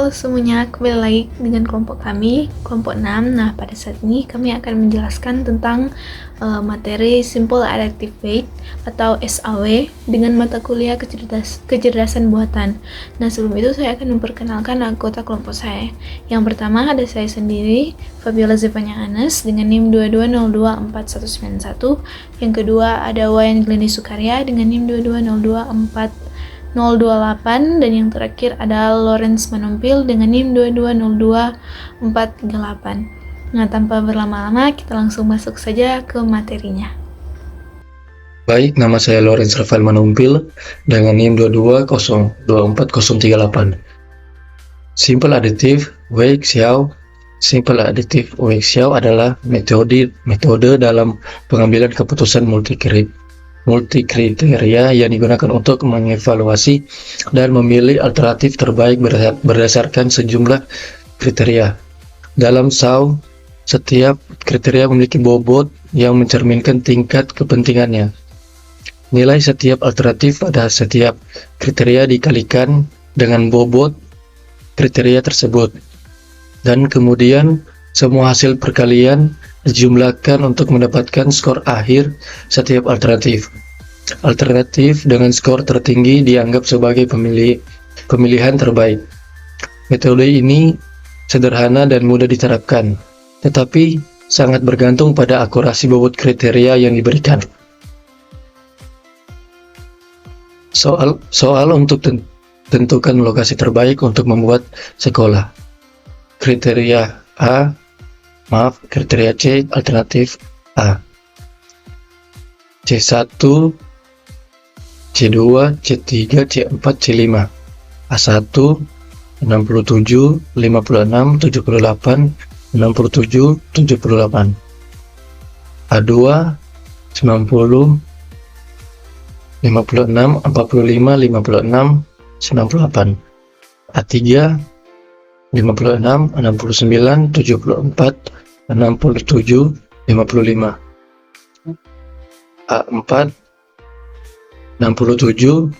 Halo semuanya, kembali lagi dengan kelompok kami, kelompok 6. Nah, pada saat ini kami akan menjelaskan tentang materi Simple Adaptive Weight atau SAW dengan mata kuliah kecerdasan buatan. Nah, sebelum itu saya akan memperkenalkan anggota kelompok saya. Yang pertama ada saya sendiri, Fabiola Zevanya Anes dengan NIM 22024191. Yang kedua ada Wayan Glendi Sukarya dengan NIM 22024028, dan yang terakhir ada Lawrence Manompil dengan NIM 2202438. Nah, tanpa berlama-lama kita langsung masuk saja ke materinya. Baik, nama saya Lawrence Rafael Manompil dengan NIM 2202438. Simple Additive Weight Xiao. Simple Additive Weight Xiao adalah metode dalam pengambilan keputusan multikriteria yang digunakan untuk mengevaluasi dan memilih alternatif terbaik berdasarkan sejumlah kriteria. Dalam SAW, setiap kriteria memiliki bobot yang mencerminkan tingkat kepentingannya. Nilai setiap alternatif pada setiap kriteria dikalikan dengan bobot kriteria tersebut, dan kemudian semua hasil perkalian dijumlahkan untuk mendapatkan skor akhir setiap alternatif. Alternatif dengan skor tertinggi dianggap sebagai pemilihan terbaik. Metode ini sederhana dan mudah diterapkan, tetapi sangat bergantung pada akurasi bobot kriteria yang diberikan. Soal untuk tentukan lokasi terbaik untuk membuat sekolah. Kriteria C alternatif A. C1, C2, C3, C4, C5. A1 67, 56, 78, 67, 78. A2 90, 56, 45, 56, 98. A3 56, 69, 74, 67, 55. A4 67,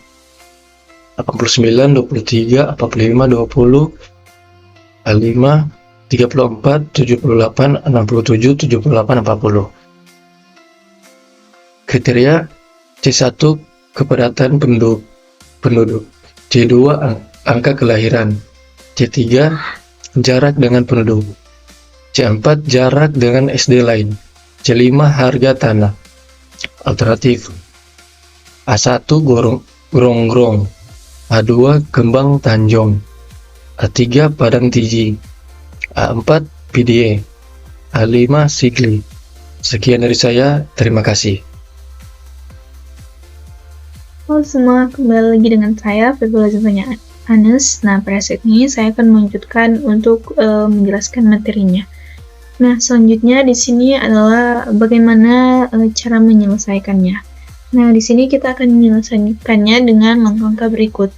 89, 23, 45, 20. A5 34, 78, 67, 78, 40. Kriteria C1 kepadatan penduduk. C2 angka kelahiran. C3 jarak dengan penduduk. C4 jarak dengan SD lain. C5 harga tanah. Alternatif: A1 Gronggong, A2 Kembang Tanjung, A3 Padang Tiji, A4 PDA, A5 Sigli. Sekian dari saya, terima kasih. Halo semua, kembali lagi dengan saya, Fabiola Zevanya Anes. Nah, pada saat ini saya akan melanjutkan untuk menjelaskan materinya. Nah, selanjutnya di sini adalah bagaimana cara menyelesaikannya. Nah, di sini kita akan menyelesaikannya dengan langkah-langkah berikut.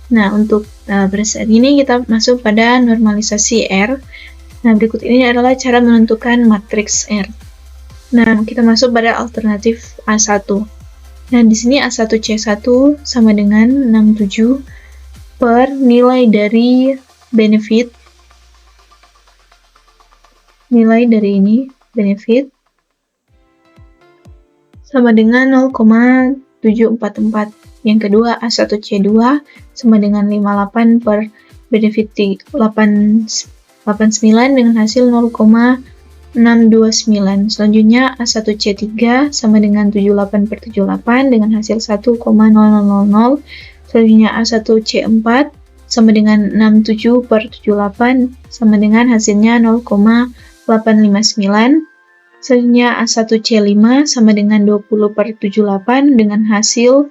Nah, untuk pada saat ini kita masuk pada normalisasi R. Nah, berikut ini adalah cara menentukan matriks R. Nah, kita masuk pada alternatif A1. Nah, di sini A1C1 sama dengan 67 per nilai dari benefit. Nilai dari ini, benefit, sama dengan 0,744. Yang kedua, A1C2 sama dengan 58 per benefit 89 dengan hasil 0,629. Selanjutnya A1C3 sama dengan 78 per 78 dengan hasil 1,0000. Selanjutnya A1C4 sama dengan 67 per 78 sama dengan hasilnya 0,859. Selanjutnya A1C5 sama dengan 20 per 78 dengan hasil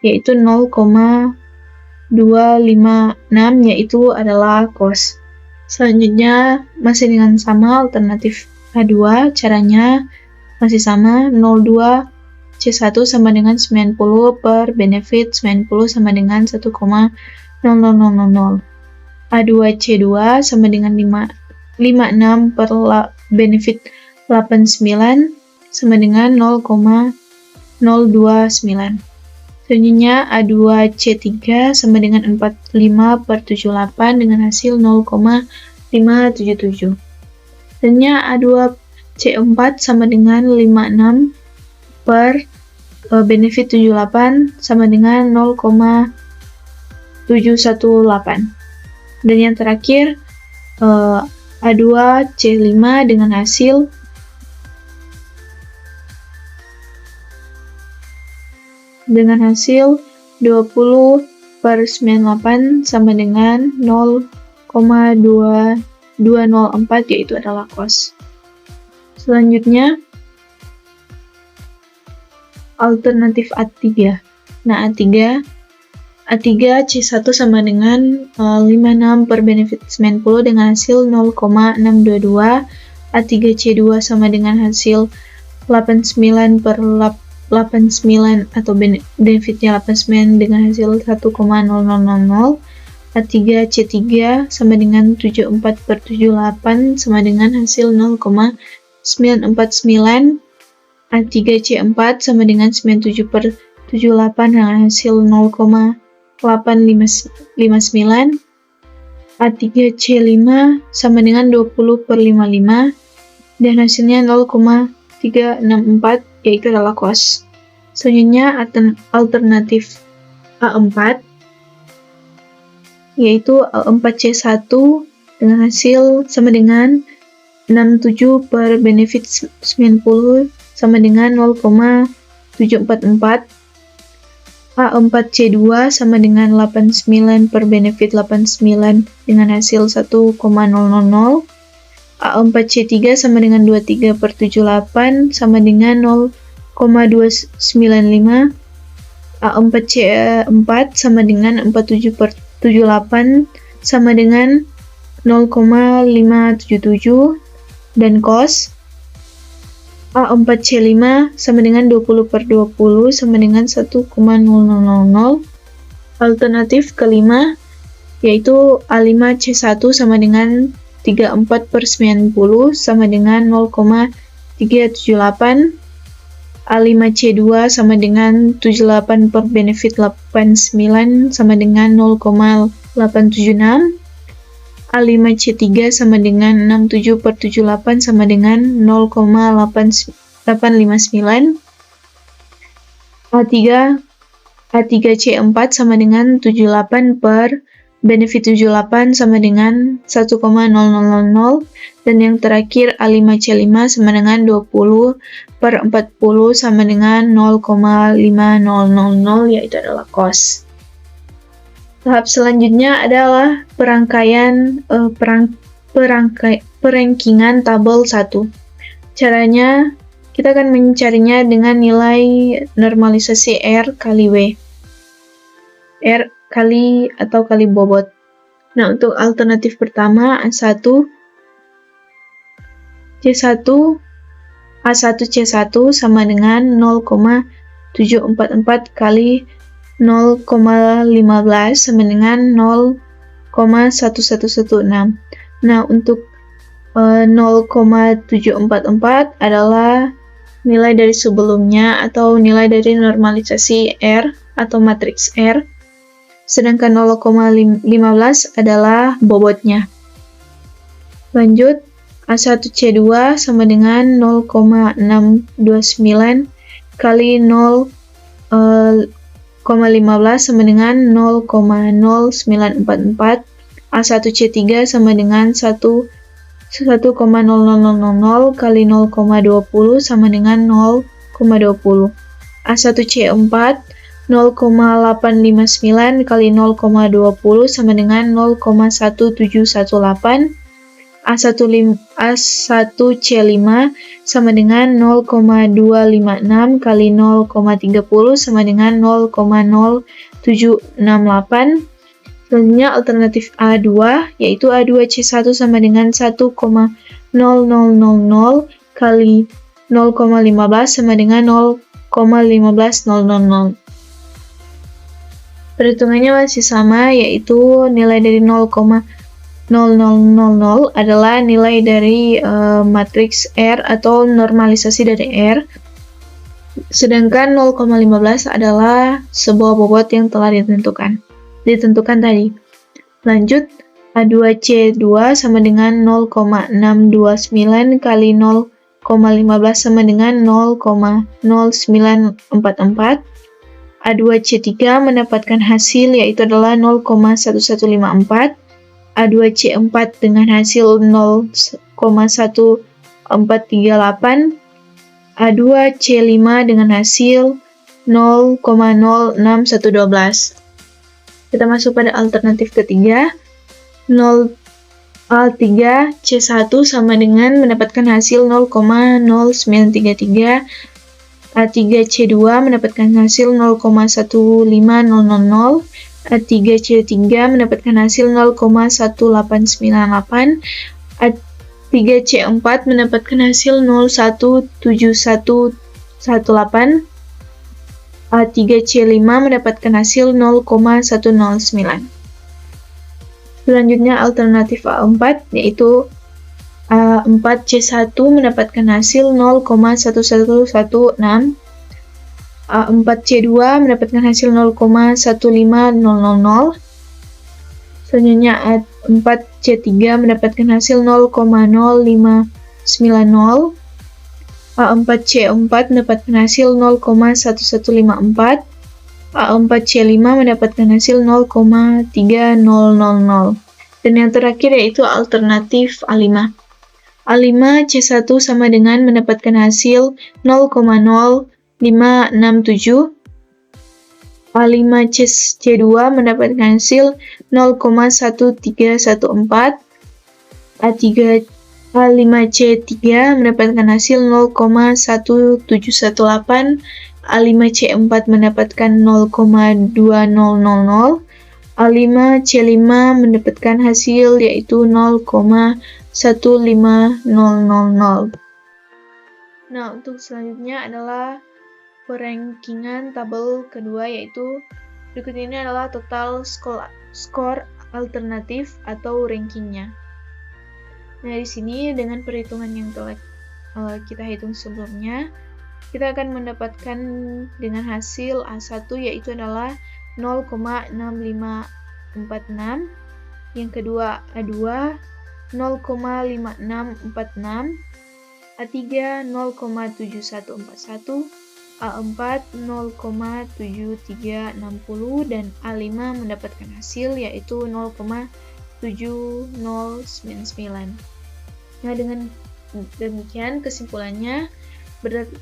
yaitu 0,256, yaitu adalah cos. Selanjutnya masih dengan sama alternatif A2, caranya masih sama, 02C1 sama dengan 90 per benefit 90 sama dengan 1,0000. A2C2 sama dengan 56 per benefit 89 sama dengan 0,029. Selanjutnya A2C3 sama dengan 45/78 dengan hasil 0,577. Selanjutnya A2C4 sama dengan 56 per benefit 78 sama dengan 0,718. Dan yang terakhir A2C5 dengan hasil 20/98 sama dengan 0,2204, yaitu adalah cos. Selanjutnya alternatif A3. Nah, A3C1 sama dengan 56 per benefit 90 dengan hasil 0,622. A3C2 sama dengan hasil 89 per 89 atau benefitnya 89 dengan hasil 1,0000. A3C3 sama dengan 74/78 sama dengan hasil 0,949. A3C4 sama dengan 97/78 dengan hasil 0,859. A3C5 sama dengan 20/55 dan hasilnya 0,364, yaitu adalah cos. Selanjutnya alternatif A4, yaitu A4C1 dengan hasil sama dengan 67 per benefit 90 sama dengan 0,744. A4C2 sama dengan 89 per benefit 89 dengan hasil 1,000. A4C3 sama dengan 23/78 sama dengan 0,295. A4C4 sama dengan 47/78 sama dengan 0,577 dan cos. A4C5 sama dengan 20/20 sama dengan 1,000. Alternatif kelima yaitu A5C1 sama dengan 34/90 sama dengan 0,378. A5C2 sama dengan 78 per benefit 89 sama dengan 0,876. A5C3 sama dengan 67/78 sama dengan 0,859. A3C4 sama dengan 78 per benefit 78 sama dengan 1,000. Dan yang terakhir A5C5 sama dengan 20/40 sama dengan 0,5000, yaitu adalah cos. Tahap selanjutnya adalah perankingan tabel 1. Caranya, kita akan mencarinya dengan nilai normalisasi R kali W. R kali atau kali bobot. Nah, untuk alternatif pertama A1 A1C1 sama dengan 0,744 kali 0,15 sama dengan 0,1116. Nah, untuk 0,744 adalah nilai dari sebelumnya atau nilai dari normalisasi R atau matriks R. Sedangkan 0,15 adalah bobotnya. Lanjut, A1C2 sama dengan 0,629 kali 0,15 sama dengan 0,0944. A1C3 sama dengan 1,0000 kali 0,20 sama dengan 0,20. A1C4 0,859 kali 0,20 sama dengan 0,1718. A1C5 sama dengan 0,256 kali 0,30 sama dengan 0,0768. Selanjutnya alternatif A2, yaitu A2C1 sama dengan 1,0000 kali 0,15 sama dengan 0,15000. Perhitungannya masih sama, yaitu nilai dari 0,0000 adalah nilai dari matriks R atau normalisasi dari R. Sedangkan 0,15 adalah sebuah bobot yang telah ditentukan tadi. Lanjut, A2C2 sama dengan 0,629 kali 0,15 sama dengan 0,0944. A2C3 mendapatkan hasil yaitu adalah 0,1154. A2C4 dengan hasil 0,1438. A2C5 dengan hasil 0,06112. Kita masuk pada alternatif ketiga. A3C1 sama dengan mendapatkan hasil 0,0933. A3C2 mendapatkan hasil 0,15000. A3C3 mendapatkan hasil 0,1898. A3C4 mendapatkan hasil 0,17118. A3C5 mendapatkan hasil 0,109. Selanjutnya alternatif A4 yaitu A4C1 mendapatkan hasil 0,1116. A4C2 mendapatkan hasil 0,15000. Selanjutnya A4C3 mendapatkan hasil 0,0590. A4C4 mendapatkan hasil 0,1154. A4C5 mendapatkan hasil 0,3000. Dan yang terakhir yaitu alternatif A5. A5C1 sama dengan mendapatkan hasil 0,0567. A5C2 mendapatkan hasil 0,1314. A5C3 mendapatkan hasil 0,1718. A5C4 mendapatkan 0,2000. A5C5 mendapatkan hasil yaitu 0,15000. Nah, untuk selanjutnya adalah perankingan tabel kedua, yaitu berikut ini adalah total skor alternatif atau rankingnya. Nah, di sini dengan perhitungan yang telah kita hitung sebelumnya, kita akan mendapatkan dengan hasil A1 yaitu adalah 0,6546, yang kedua A2 0,5646, A3 0,7141, A4 0,7360, dan A5 mendapatkan hasil yaitu 0,7099. Nah, dengan demikian kesimpulannya,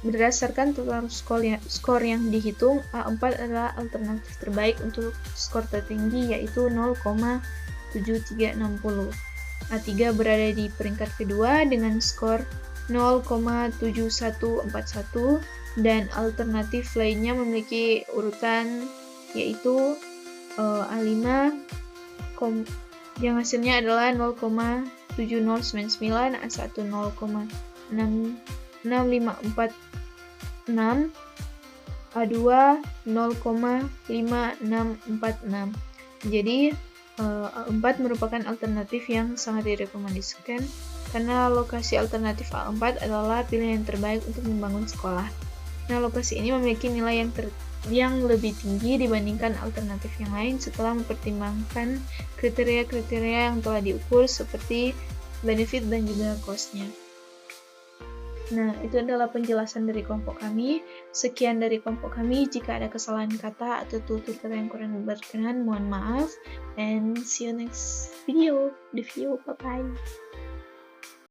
berdasarkan total skor yang dihitung, A4 adalah alternatif terbaik untuk skor tertinggi yaitu 0,7360. A3 berada di peringkat kedua dengan skor 0,7141, dan alternatif lainnya memiliki urutan yaitu A5 yang hasilnya adalah 0,7099, A1 0,6546, A2 0,5646. Jadi A4 merupakan alternatif yang sangat direkomendasikan karena lokasi alternatif A4 adalah pilihan yang terbaik untuk membangun sekolah. Nah, lokasi ini memiliki nilai yang lebih tinggi dibandingkan alternatif yang lain setelah mempertimbangkan kriteria-kriteria yang telah diukur seperti benefit dan juga cost-nya. Nah, itu adalah penjelasan dari kelompok kami. Sekian dari kelompok kami. Jika ada kesalahan kata atau tutur kata yang kurang berkenan, mohon maaf. And see you next video. Bye-bye.